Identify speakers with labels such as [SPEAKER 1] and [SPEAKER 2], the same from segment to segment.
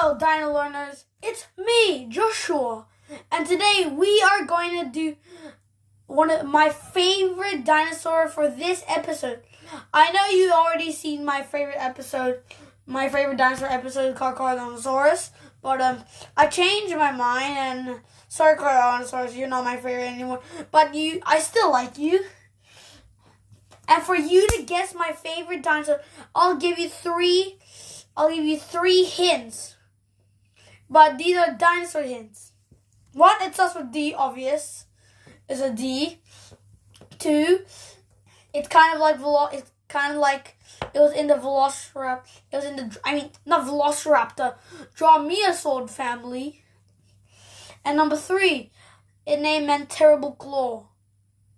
[SPEAKER 1] Hello, Dino Learners. It's me, Joshua, and today we are going to do one of my favorite dinosaur for this episode. I know you already seen my favorite dinosaur episode called Dinosaurus, but I changed my mind and sorry, Dinosaurus, you're not my favorite anymore. But I still like you. And for you to guess my favorite dinosaur, I'll give you three hints. But these are dinosaur hints. One, it starts with D, obvious. It's a D. Two, it's kind of like it was in the Velociraptor. It was in the not Velociraptor, Dromaeosaur family. And number three, it name meant terrible claw.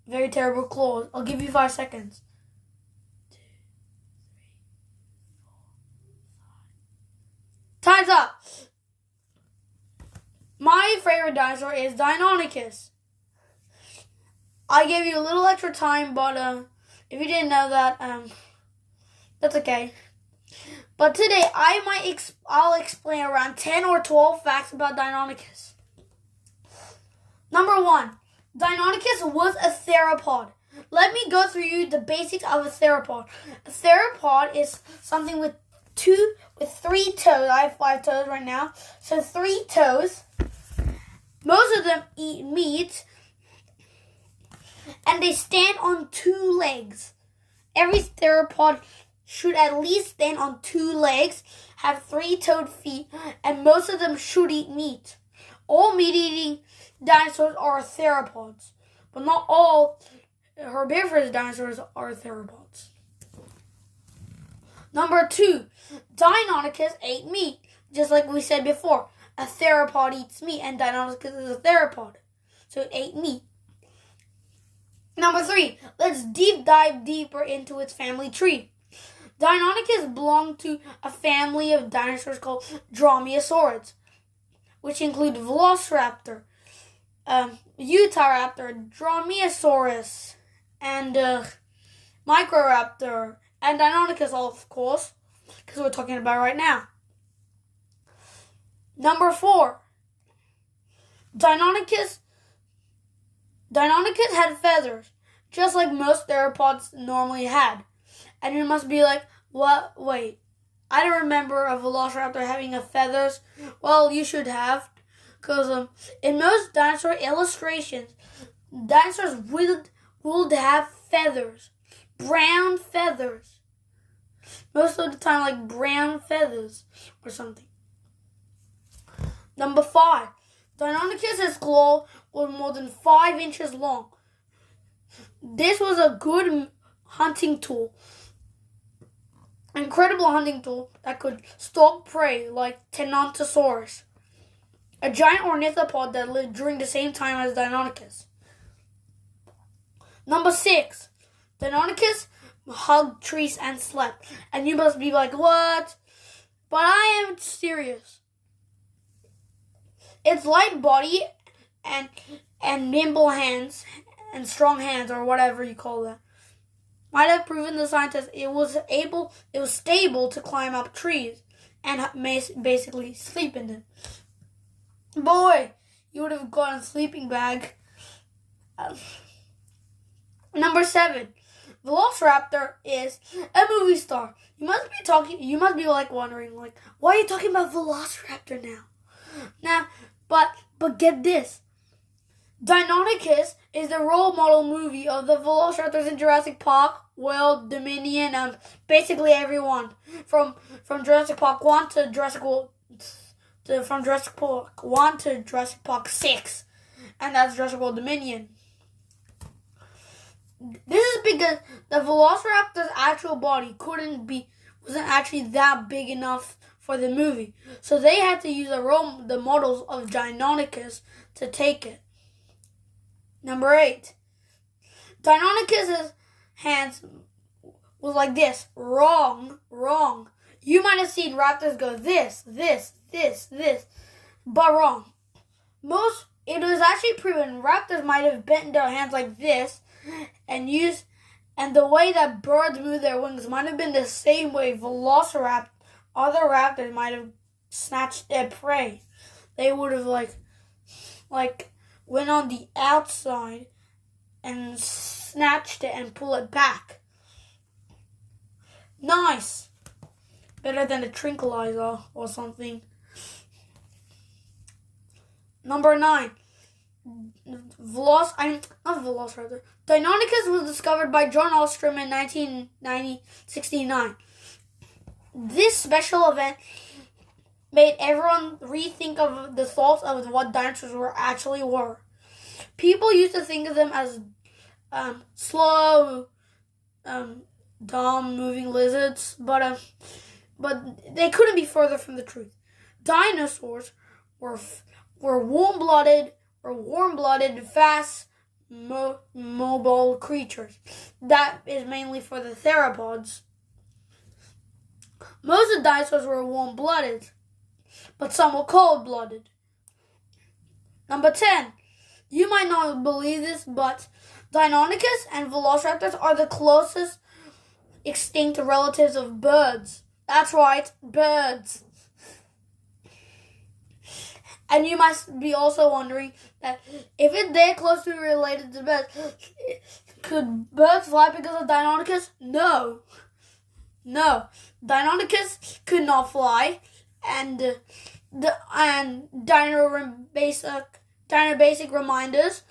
[SPEAKER 1] Very terrible claws. I'll give you 5 seconds. 2, 3, 4, 5. Time's up. My favorite dinosaur is Deinonychus. I gave you a little extra time, but if you didn't know that, that's okay. But today I'll explain around 10 or 12 facts about Deinonychus. Number 1. Deinonychus was a theropod. Let me go through you the basics of a theropod. A theropod is something with 3 toes. I have 5 toes right now. So 3 toes. Most of them eat meat. And they stand on 2 legs. Every theropod should at least stand on 2 legs, have 3-toed feet, and most of them should eat meat. All meat-eating dinosaurs are theropods, but not all herbivorous dinosaurs are theropods. Number 2, Deinonychus ate meat. Just like we said before, a theropod eats meat, and Deinonychus is a theropod, so it ate meat. Number 3, let's dive deeper into its family tree. Deinonychus belonged to a family of dinosaurs called Dromaeosaurids, which include Velociraptor, Utahraptor, Dromaeosaurus, and Microraptor, and Deinonychus, of course, because we're talking about it right now. Number 4, Deinonychus had feathers, just like most theropods normally had. And you must be like, what? Wait, I don't remember a Velociraptor having feathers. Well, you should have. Because in most dinosaur illustrations, dinosaurs would have feathers. Brown feathers. Most of the time, like brown feathers or something. Number 5. Deinonychus' claw was more than 5 inches long. This was a good hunting tool. Incredible hunting tool that could stalk prey like Denonychus, a giant ornithopod that lived during the same time as Deinonychus. Number 6. Deinonychus hugged trees and slept. And you must be like, what? But I am serious. Its light body and nimble hands and strong hands, or whatever you call that, might have proven the scientists it was stable to climb up trees and basically sleep in them. Boy, you would have gotten a sleeping bag. Number 7, Velociraptor is a movie star. You must be like wondering, like, why are you talking about Velociraptor now? But get this. Deinonychus is the role model movie of the Velociraptors in Jurassic Park, World, Dominion, and basically everyone from Jurassic Park 1 to Jurassic Park 6, and that's Jurassic World Dominion. This is because the Velociraptor's actual body wasn't actually that big enough for the movie, so they had to use the models of Deinonychus to take it. Number 8, Deinonychus' hands was like this. Wrong. You might have seen raptors go this, but wrong. It was actually proven raptors might have bent their hands like this and the way that birds move their wings might have been the same way other raptors might have snatch their prey. They would have like went on the outside and snatched it and pull it back. Nice. Better than a tranquilizer or something. Number 9. Deinonychus was discovered by John Ostrom in 1969. This special event made everyone rethink of the thoughts of what dinosaurs actually were. People used to think of them as slow, dumb, moving lizards, but they couldn't be further from the truth. Dinosaurs were warm-blooded, fast, mobile creatures. That is mainly for the theropods. Most of the dinosaurs were warm-blooded, but some were cold-blooded. Number 10. You might not believe this, but Deinonychus and velociraptors are the closest extinct relatives of birds. That's right, birds. And you must be also wondering that if they're closely related to birds, could birds fly because of Deinonychus? No. Deinonychus could not fly, and Dino Basic reminders: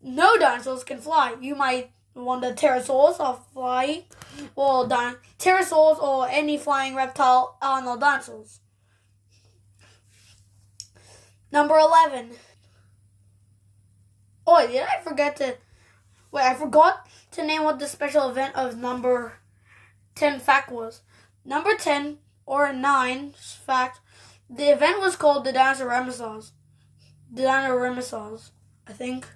[SPEAKER 1] no dinosaurs can fly. You might wonder, pterosaurs are flying, or pterosaurs or any flying reptile are not dinosaurs. Number 11. Oh, did I forget to... Wait, I forgot to name what the special event of number 10 fact was. Number 10, or 9 fact, the event was called the Dinosaur Renaissance. The Dinosaur Renaissance, I think.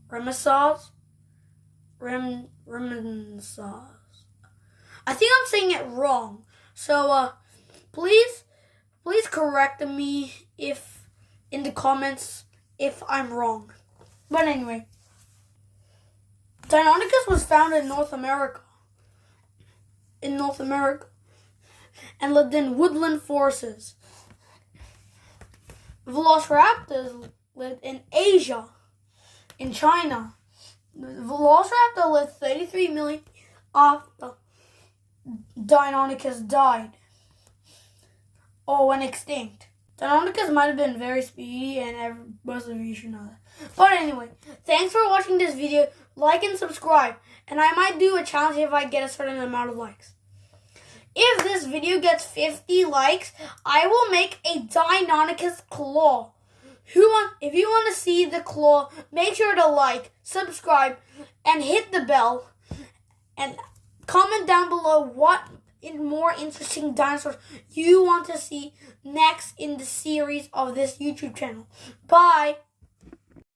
[SPEAKER 1] Renaissance? Renaissance. I think I'm saying it wrong. So, please correct me in the comments if I'm wrong. But anyway, Deinonychus was found in North America, and lived in woodland forests. Velociraptors lived in Asia, in China. The Velociraptor lived 33 million after Deinonychus died or went extinct. Deinonychus might have been very speedy, and most of you should know that. But anyway, thanks for watching this video. Like and subscribe, and I might do a challenge if I get a certain amount of likes. If this video gets 50 likes, I will make a Deinonychus claw. If you want to see the claw, make sure to like, subscribe, and hit the bell. And comment down below what more interesting dinosaurs you want to see next in the series of this YouTube channel. Bye!